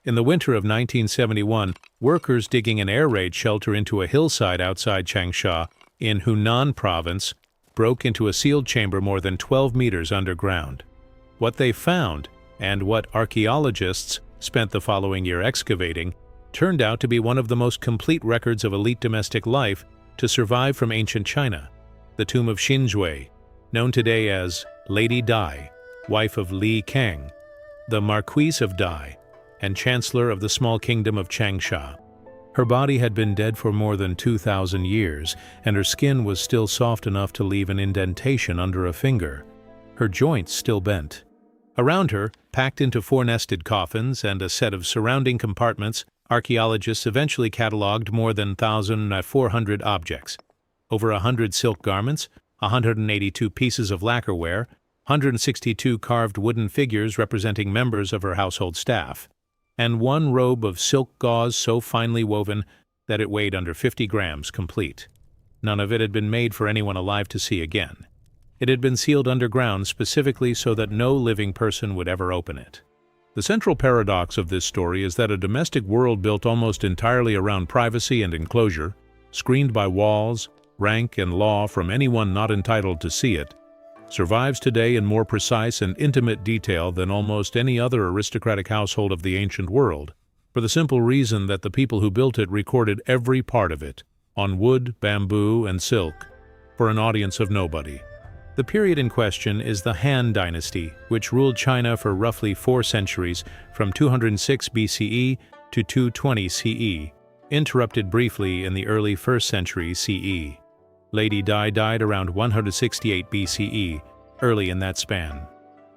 In the winter of 1971, workers digging an air raid shelter into a hillside outside Changsha in Hunan province broke into a sealed chamber more than 12 meters underground. What they found, and what archaeologists spent the following year excavating, turned out to be one of the most complete records of elite domestic life to survive from ancient China, the tomb of Xinjue, known today as Lady Dai, wife of Li Kang, the Marquise of Dai, and Chancellor of the small kingdom of Changsha. Her body had been dead for more than 2,000 years, and her skin was still soft enough to leave an indentation under a finger. Her joints still bent. Around her, packed into 4 nested coffins and a set of surrounding compartments, archaeologists eventually catalogued more than 1,400 objects. Over 100 silk garments, 182 pieces of lacquerware, 162 carved wooden figures representing members of her household staff, and 1 robe of silk gauze so finely woven that it weighed under 50 grams complete. None of it had been made for anyone alive to see again. It had been sealed underground specifically so that no living person would ever open it. The central paradox of this story is that a domestic world built almost entirely around privacy and enclosure, screened by walls, rank, and law from anyone not entitled to see it, survives today in more precise and intimate detail than almost any other aristocratic household of the ancient world, for the simple reason that the people who built it recorded every part of it, on wood, bamboo, and silk, for an audience of nobody. The period in question is the Han Dynasty, which ruled China for roughly 4 centuries, from 206 BCE to 220 CE, interrupted briefly in the early 1st century CE. Lady Dai died around 168 BCE, early in that span.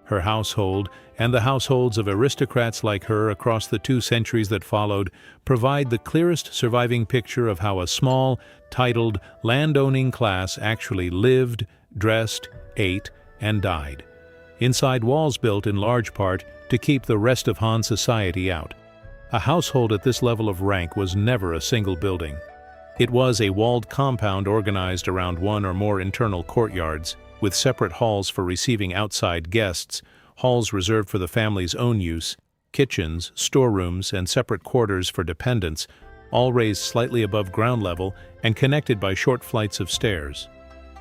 Her household, and the households of aristocrats like her across the 2 centuries that followed, provide the clearest surviving picture of how a small, titled, land-owning class actually lived, dressed, ate, and died, inside walls built in large part to keep the rest of Han society out. A household at this level of rank was never a single building. It was a walled compound organized around 1 or more internal courtyards, with separate halls for receiving outside guests, halls reserved for the family's own use, kitchens, storerooms, and separate quarters for dependents, all raised slightly above ground level and connected by short flights of stairs.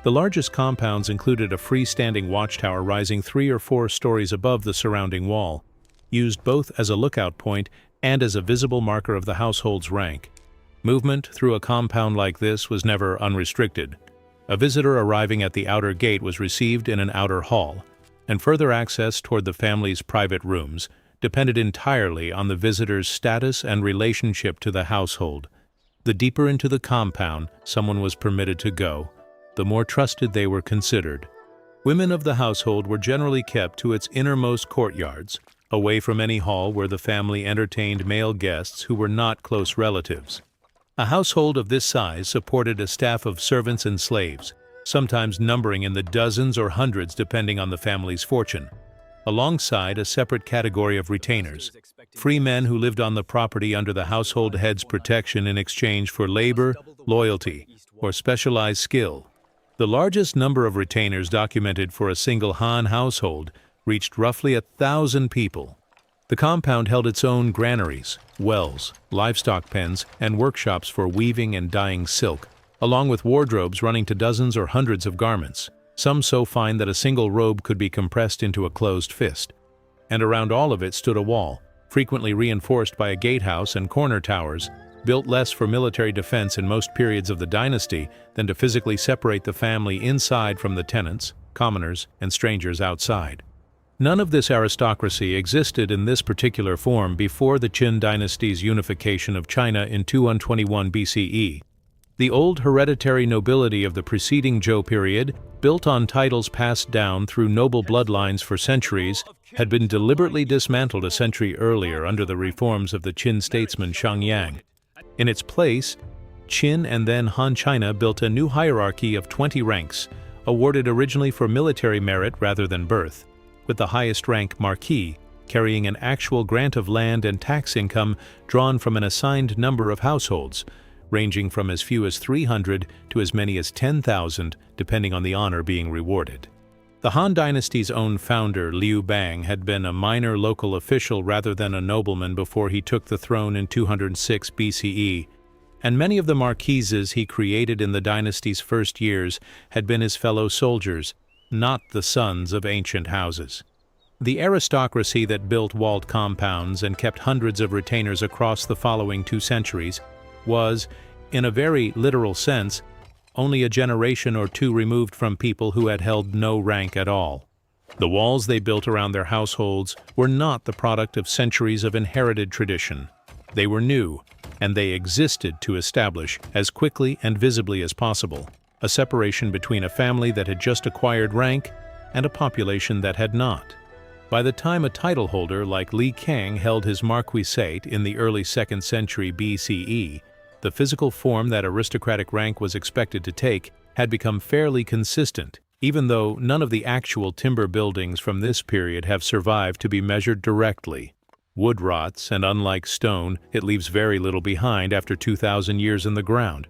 The largest compounds included a freestanding watchtower rising 3 or 4 stories above the surrounding wall, used both as a lookout point and as a visible marker of the household's rank. Movement through a compound like this was never unrestricted. A visitor arriving at the outer gate was received in an outer hall, and further access toward the family's private rooms depended entirely on the visitor's status and relationship to the household. The deeper into the compound someone was permitted to go, the more trusted they were considered. Women of the household were generally kept to its innermost courtyards, away from any hall where the family entertained male guests who were not close relatives. A household of this size supported a staff of servants and slaves, sometimes numbering in the dozens or hundreds depending on the family's fortune, alongside a separate category of retainers, free men who lived on the property under the household head's protection in exchange for labor, loyalty, or specialized skill. The largest number of retainers documented for a single Han household reached roughly 1,000 people. The compound held its own granaries, wells, livestock pens, and workshops for weaving and dyeing silk, along with wardrobes running to dozens or hundreds of garments, some so fine that a single robe could be compressed into a closed fist. And around all of it stood a wall, frequently reinforced by a gatehouse and corner towers, built less for military defense in most periods of the dynasty than to physically separate the family inside from the tenants, commoners, and strangers outside. None of this aristocracy existed in this particular form before the Qin dynasty's unification of China in 2121 BCE. The old hereditary nobility of the preceding Zhou period, built on titles passed down through noble bloodlines for centuries, had been deliberately dismantled a century earlier under the reforms of the Qin statesman Xiangyang. In its place, Qin and then Han China built a new hierarchy of 20 ranks, awarded originally for military merit rather than birth, with the highest rank Marquis carrying an actual grant of land and tax income drawn from an assigned number of households, ranging from as few as 300 to as many as 10,000, depending on the honor being rewarded. The Han Dynasty's own founder, Liu Bang, had been a minor local official rather than a nobleman before he took the throne in 206 BCE, and many of the marquises he created in the dynasty's first years had been his fellow soldiers, not the sons of ancient houses. The aristocracy that built walled compounds and kept hundreds of retainers across the following 2 centuries was, in a very literal sense, only a generation or 2 removed from people who had held no rank at all. The walls they built around their households were not the product of centuries of inherited tradition. They were new, and they existed to establish, as quickly and visibly as possible, a separation between a family that had just acquired rank and a population that had not. By the time a title holder like Li Kang held his marquisate in the early 2nd century BCE, the physical form that aristocratic rank was expected to take had become fairly consistent, even though none of the actual timber buildings from this period have survived to be measured directly. Wood rots, and unlike stone, it leaves very little behind after 2,000 years in the ground.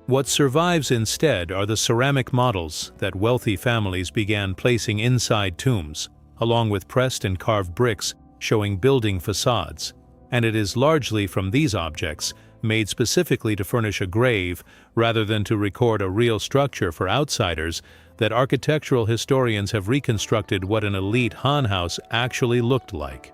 What survives instead are the ceramic models that wealthy families began placing inside tombs, along with pressed and carved bricks showing building facades, and it is largely from these objects, made specifically to furnish a grave rather than to record a real structure for outsiders, that architectural historians have reconstructed what an elite Han house actually looked like.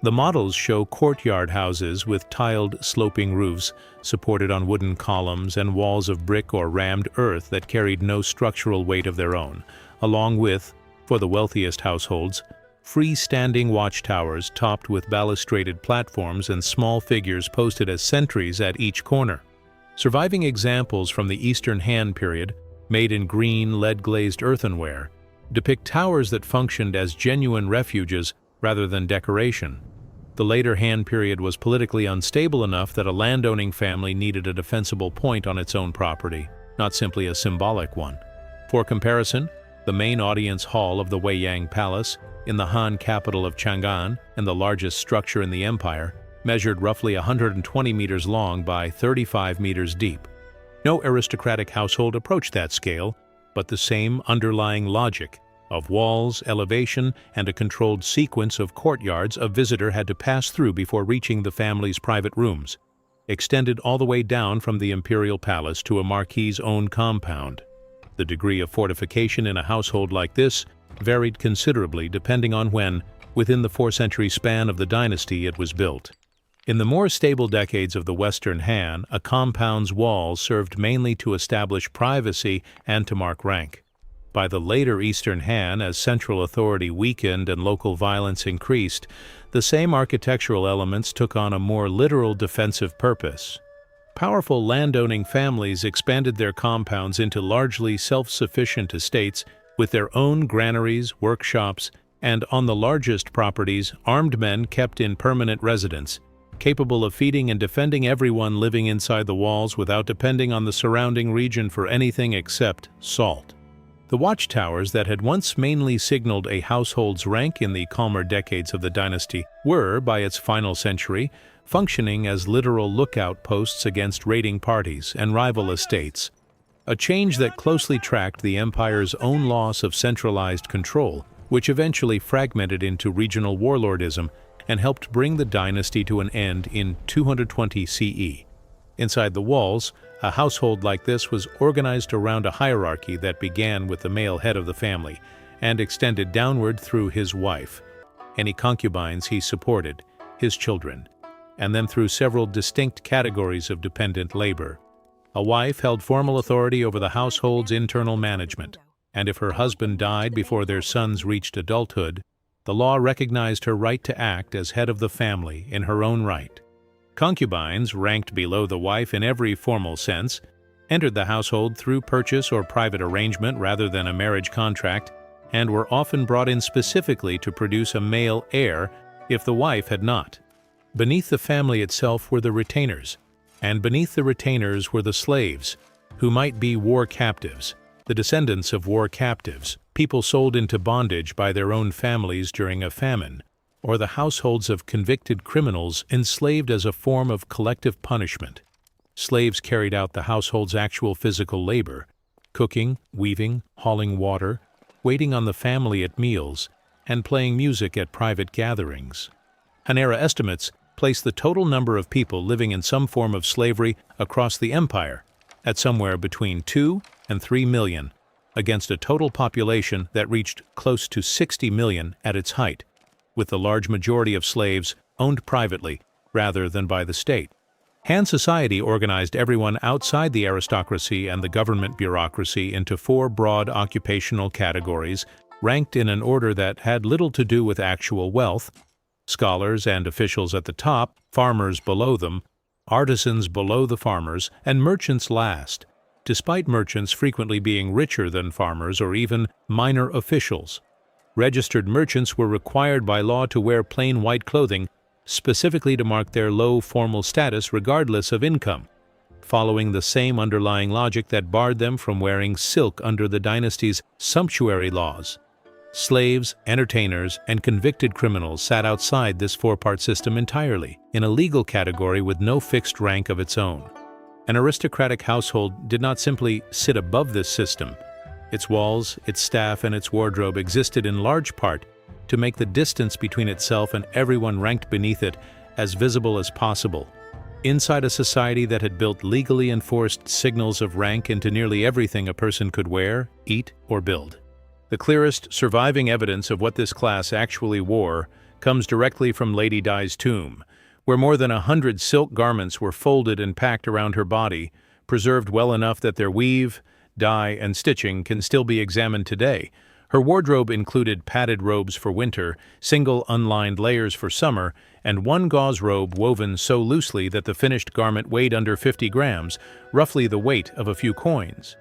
The models show courtyard houses with tiled, sloping roofs supported on wooden columns and walls of brick or rammed earth that carried no structural weight of their own, along with, for the wealthiest households, freestanding watchtowers topped with balustraded platforms and small figures posted as sentries at each corner. Surviving examples from the Eastern Han period, made in green, lead-glazed earthenware, depict towers that functioned as genuine refuges rather than decoration. The later Han period was politically unstable enough that a landowning family needed a defensible point on its own property, not simply a symbolic one. For comparison, the main audience hall of the Weiyang Palace, in the Han capital of Chang'an and the largest structure in the empire, measured roughly 120 meters long by 35 meters deep. No aristocratic household approached that scale, but the same underlying logic of walls, elevation, and a controlled sequence of courtyards a visitor had to pass through before reaching the family's private rooms, extended all the way down from the imperial palace to a marquis's own compound. The degree of fortification in a household like this varied considerably depending on when, within the 4-century span of the dynasty, it was built. In the more stable decades of the Western Han, a compound's walls served mainly to establish privacy and to mark rank. By the later Eastern Han, as central authority weakened and local violence increased, the same architectural elements took on a more literal defensive purpose. Powerful landowning families expanded their compounds into largely self-sufficient estates with their own granaries, workshops, and on the largest properties, armed men kept in permanent residence, capable of feeding and defending everyone living inside the walls without depending on the surrounding region for anything except salt. The watchtowers that had once mainly signaled a household's rank in the calmer decades of the dynasty were, by its final century, functioning as literal lookout posts against raiding parties and rival estates, a change that closely tracked the empire's own loss of centralized control, which eventually fragmented into regional warlordism and helped bring the dynasty to an end in 220 CE. Inside the walls, a household like this was organized around a hierarchy that began with the male head of the family and extended downward through his wife, any concubines he supported, his children, and then through several distinct categories of dependent labor. A wife held formal authority over the household's internal management, and if her husband died before their sons reached adulthood, the law recognized her right to act as head of the family in her own right. Concubines, ranked below the wife in every formal sense, entered the household through purchase or private arrangement rather than a marriage contract, and were often brought in specifically to produce a male heir if the wife had not. Beneath the family itself were the retainers, and beneath the retainers were the slaves, who might be war captives, the descendants of war captives, people sold into bondage by their own families during a famine, or the households of convicted criminals enslaved as a form of collective punishment. Slaves carried out the household's actual physical labor, cooking, weaving, hauling water, waiting on the family at meals, and playing music at private gatherings. Hanera estimates place the total number of people living in some form of slavery across the empire at somewhere between 2 and 3 million, against a total population that reached close to 60 million at its height, with the large majority of slaves owned privately rather than by the state. Han society organized everyone outside the aristocracy and the government bureaucracy into 4 broad occupational categories, ranked in an order that had little to do with actual wealth: scholars and officials at the top, farmers below them, artisans below the farmers, and merchants last, despite merchants frequently being richer than farmers or even minor officials. Registered merchants were required by law to wear plain white clothing, specifically to mark their low formal status regardless of income, following the same underlying logic that barred them from wearing silk under the dynasty's sumptuary laws. Slaves, entertainers, and convicted criminals sat outside this 4-part system entirely, in a legal category with no fixed rank of its own. An aristocratic household did not simply sit above this system. Its walls, its staff, and its wardrobe existed in large part to make the distance between itself and everyone ranked beneath it as visible as possible. Inside a society that had built legally enforced signals of rank into nearly everything a person could wear, eat, or build. The clearest surviving evidence of what this class actually wore comes directly from Lady Di's tomb, where more than 100 silk garments were folded and packed around her body, preserved well enough that their weave, dye, and stitching can still be examined today. Her wardrobe included padded robes for winter, single unlined layers for summer, and one gauze robe woven so loosely that the finished garment weighed under 50 grams, roughly the weight of a few coins.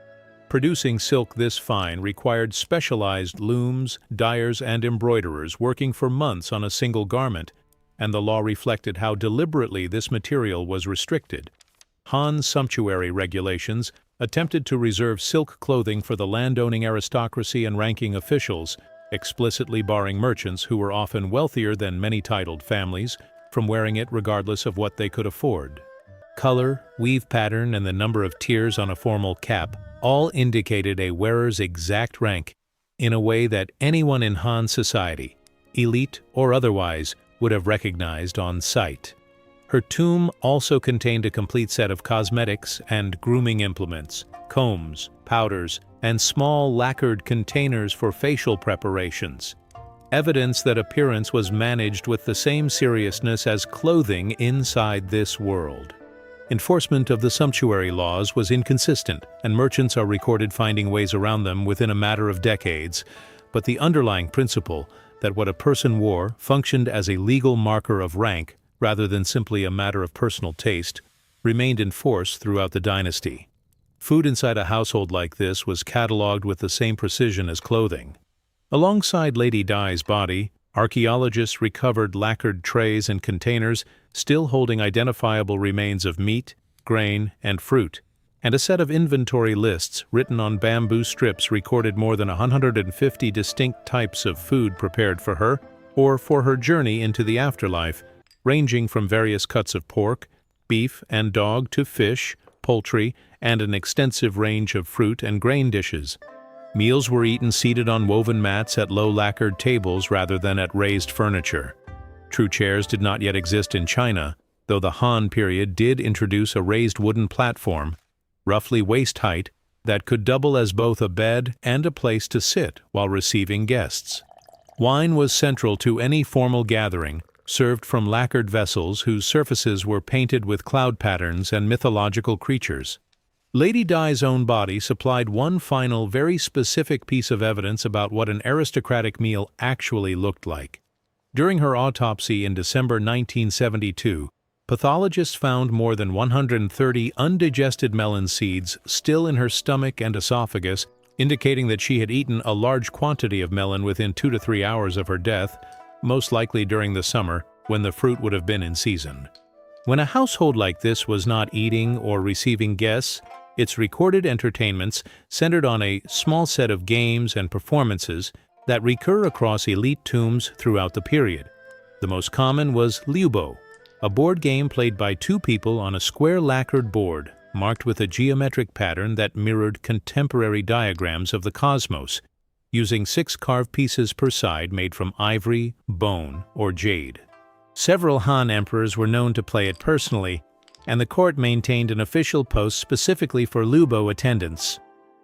Producing silk this fine required specialized looms, dyers, and embroiderers working for months on a single garment, and the law reflected how deliberately this material was restricted. Han sumptuary regulations attempted to reserve silk clothing for the landowning aristocracy and ranking officials, explicitly barring merchants who were often wealthier than many titled families from wearing it regardless of what they could afford. Color, weave pattern, and the number of tiers on a formal cap all indicated a wearer's exact rank in a way that anyone in Han society, elite or otherwise, would have recognized on sight. Her tomb also contained a complete set of cosmetics and grooming implements, combs, powders, and small lacquered containers for facial preparations, evidence that appearance was managed with the same seriousness as clothing inside this world. Enforcement of the sumptuary laws was inconsistent, and merchants are recorded finding ways around them within a matter of decades, but the underlying principle that what a person wore functioned as a legal marker of rank rather than simply a matter of personal taste remained in force throughout the dynasty. Food inside a household like this was catalogued with the same precision as clothing. Alongside Lady Di's body, archaeologists recovered lacquered trays and containers still holding identifiable remains of meat, grain, and fruit, and a set of inventory lists written on bamboo strips recorded more than 150 distinct types of food prepared for her or for her journey into the afterlife, ranging from various cuts of pork, beef, and dog to fish, poultry, and an extensive range of fruit and grain dishes. Meals were eaten seated on woven mats at low lacquered tables rather than at raised furniture. True chairs did not yet exist in China, though the Han period did introduce a raised wooden platform, roughly waist height, that could double as both a bed and a place to sit while receiving guests. Wine was central to any formal gathering, served from lacquered vessels whose surfaces were painted with cloud patterns and mythological creatures. Lady Di's own body supplied one final, very specific piece of evidence about what an aristocratic meal actually looked like. During her autopsy in December 1972, pathologists found more than 130 undigested melon seeds still in her stomach and esophagus, indicating that she had eaten a large quantity of melon within 2 to 3 hours of her death, most likely during the summer, when the fruit would have been in season. When a household like this was not eating or receiving guests, its recorded entertainments centered on a small set of games and performances that recur across elite tombs throughout the period. The most common was Liubo, a board game played by 2 people on a square lacquered board, marked with a geometric pattern that mirrored contemporary diagrams of the cosmos. using 6 carved pieces per side made from ivory, bone, or jade. Several Han emperors were known to play it personally, and the court maintained an official post specifically for Lubo attendants.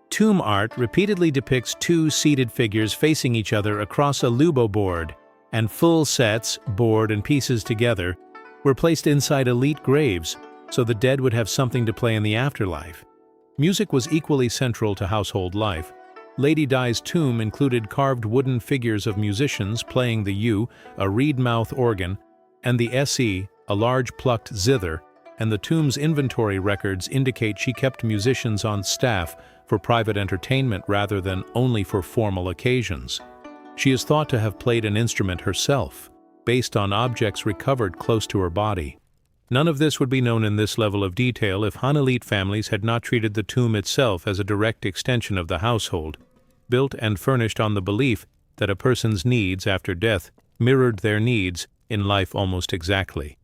Tomb art repeatedly depicts 2 seated figures facing each other across a Lubo board, and full sets, board and pieces together, were placed inside elite graves so the dead would have something to play in the afterlife. Music was equally central to household life. Lady Di's tomb included carved wooden figures of musicians playing the U, a reed-mouth organ, and the Se, a large plucked zither, and the tomb's inventory records indicate she kept musicians on staff for private entertainment rather than only for formal occasions. She is thought to have played an instrument herself, based on objects recovered close to her body. None of this would be known in this level of detail if Han elite families had not treated the tomb itself as a direct extension of the household, built and furnished on the belief that a person's needs after death mirrored their needs in life almost exactly.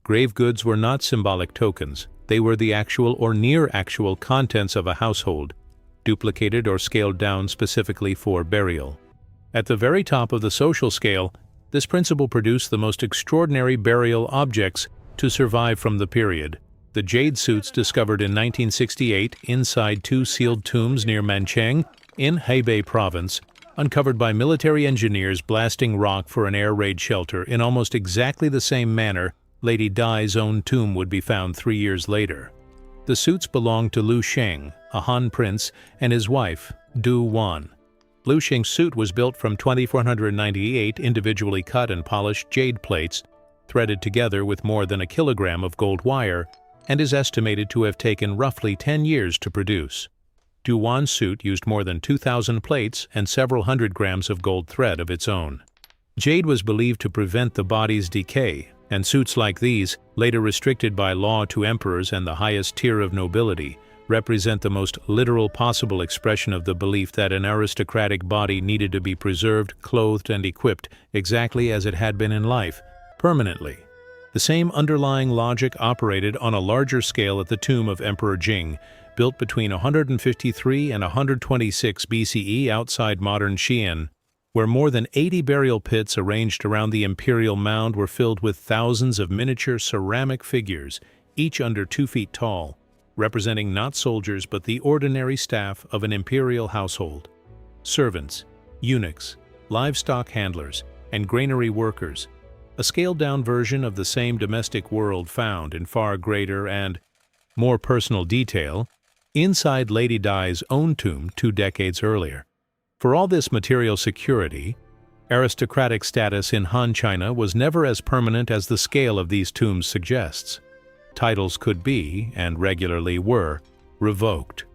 Grave goods were not symbolic tokens, they were the actual or near-actual contents of a household, duplicated or scaled down specifically for burial. At the very top of the social scale, this principle produced the most extraordinary burial objects to survive from the period. The jade suits discovered in 1968 inside 2 sealed tombs near Mancheng in Hebei province, uncovered by military engineers blasting rock for an air raid shelter in almost exactly the same manner Lady Di's own tomb would be found 3 years later. The suits belonged to Lu Sheng, a Han prince, and his wife, Du Wan. Lu Sheng's suit was built from 2,498 individually cut and polished jade plates, threaded together with more than 1 kilogram of gold wire, and is estimated to have taken roughly 10 years to produce. Du Wan's suit used more than 2,000 plates and several hundred grams of gold thread of its own. Jade was believed to prevent the body's decay, and suits like these, later restricted by law to emperors and the highest tier of nobility, represent the most literal possible expression of the belief that an aristocratic body needed to be preserved, clothed, and equipped exactly as it had been in life, permanently. The same underlying logic operated on a larger scale at the tomb of Emperor Jing, built between 153 and 126 BCE outside modern Xi'an, where more than 80 burial pits arranged around the imperial mound were filled with thousands of miniature ceramic figures, each under 2 feet tall, representing not soldiers but the ordinary staff of an imperial household. Servants, eunuchs, livestock handlers, and granary workers, a scaled-down version of the same domestic world found in far greater and more personal detail inside Lady Di's own tomb 2 decades earlier. For all this material security, aristocratic status in Han China was never as permanent as the scale of these tombs suggests. Titles could be, and regularly were, revoked.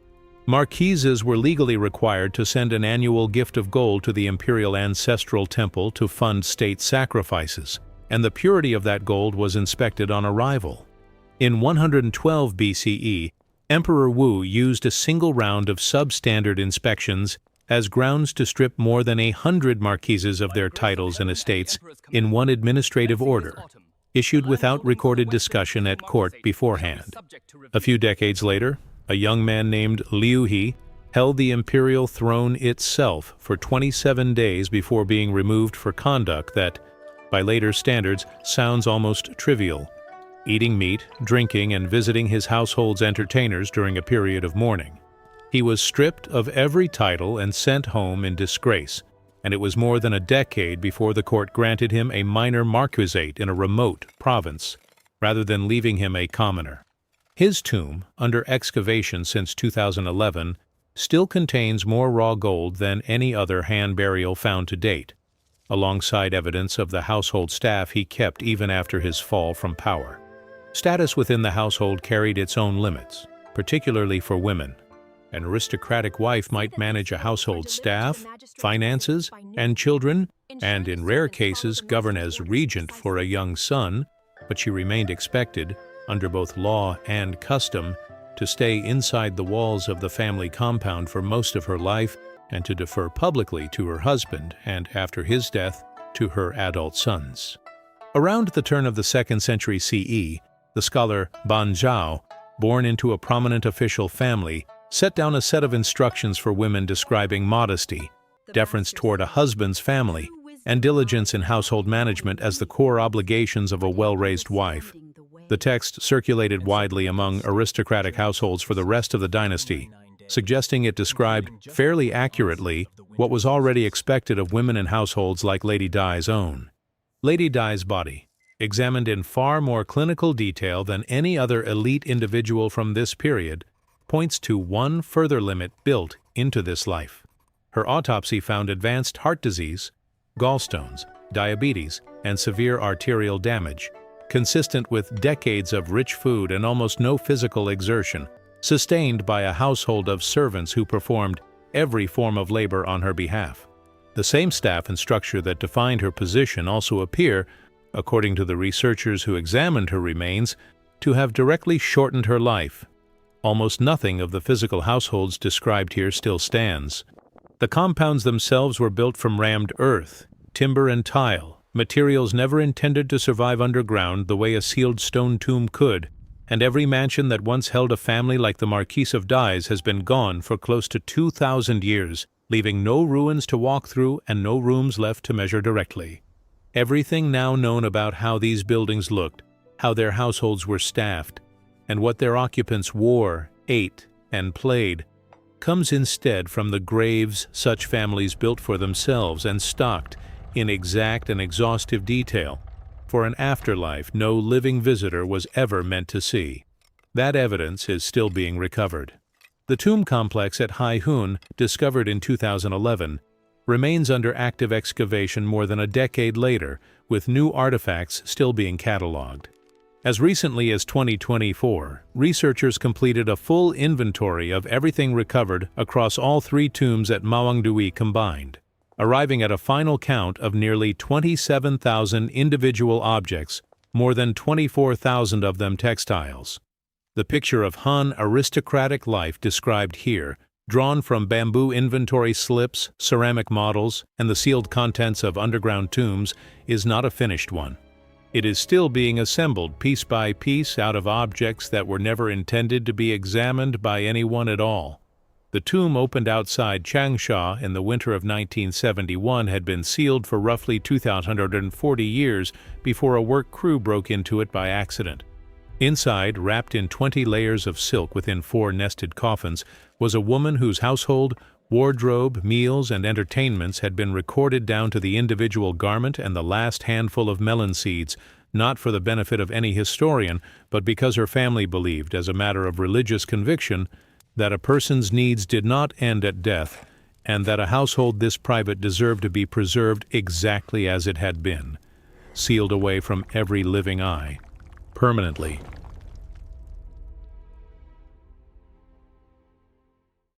Marquises were legally required to send an annual gift of gold to the imperial ancestral temple to fund state sacrifices, and the purity of that gold was inspected on arrival. In 112 BCE, Emperor Wu used a single round of substandard inspections as grounds to strip more than 100 marquises of their titles and estates in one administrative order, issued without recorded discussion at court beforehand. A few decades later, a young man named Liu He held the imperial throne itself for 27 days before being removed for conduct that, by later standards, sounds almost trivial: eating meat, drinking, and visiting his household's entertainers during a period of mourning. He was stripped of every title and sent home in disgrace, and it was more than a decade before the court granted him a minor marquisate in a remote province, rather than leaving him a commoner. His tomb, under excavation since 2011, still contains more raw gold than any other Han burial found to date, alongside evidence of the household staff he kept even after his fall from power. Status within the household carried its own limits, particularly for women. An aristocratic wife might manage a household staff, finances, and children, and in rare cases govern as regent for a young son, but she remained expected, under both law and custom, to stay inside the walls of the family compound for most of her life and to defer publicly to her husband and, after his death, to her adult sons. Around the turn of the 2nd century CE, the scholar Ban Zhao, born into a prominent official family, set down a set of instructions for women describing modesty, deference toward a husband's family, and diligence in household management as the core obligations of a well-raised wife. The text circulated widely among aristocratic households for the rest of the dynasty, suggesting it described fairly accurately what was already expected of women in households like Lady Di's own. Lady Di's body, examined in far more clinical detail than any other elite individual from this period, points to one further limit built into this life. Her autopsy found advanced heart disease, gallstones, diabetes, and severe arterial damage, consistent with decades of rich food and almost no physical exertion, sustained by a household of servants who performed every form of labor on her behalf. The same staff and structure that defined her position also appear, according to the researchers who examined her remains, to have directly shortened her life. Almost nothing of the physical households described here still stands. The compounds themselves were built from rammed earth, timber and tile, materials never intended to survive underground the way a sealed stone tomb could, and every mansion that once held a family like the Marquise of Di's has been gone for close to 2,000 years, leaving no ruins to walk through and no rooms left to measure directly. Everything now known about how these buildings looked, how their households were staffed, and what their occupants wore, ate, and played, comes instead from the graves such families built for themselves and stocked in exact and exhaustive detail for an afterlife no living visitor was ever meant to see. That evidence is still being recovered. The tomb complex at Hai Hun, discovered in 2011, remains under active excavation more than a decade later, with new artifacts still being catalogued. As recently as 2024, researchers completed a full inventory of everything recovered across all three tombs at Mawangdui combined, arriving at a final count of nearly 27,000 individual objects, more than 24,000 of them textiles. The picture of Han aristocratic life described here, drawn from bamboo inventory slips, ceramic models, and the sealed contents of underground tombs, is not a finished one. It is still being assembled piece by piece out of objects that were never intended to be examined by anyone at all. The tomb opened outside Changsha in the winter of 1971 had been sealed for roughly 2,140 years before a work crew broke into it by accident. Inside, wrapped in 20 layers of silk within 4 nested coffins, was a woman whose household, wardrobe, meals, and entertainments had been recorded down to the individual garment and the last handful of melon seeds, not for the benefit of any historian, but because her family believed, as a matter of religious conviction, that a person's needs did not end at death, and that a household this private deserved to be preserved exactly as it had been, sealed away from every living eye, permanently.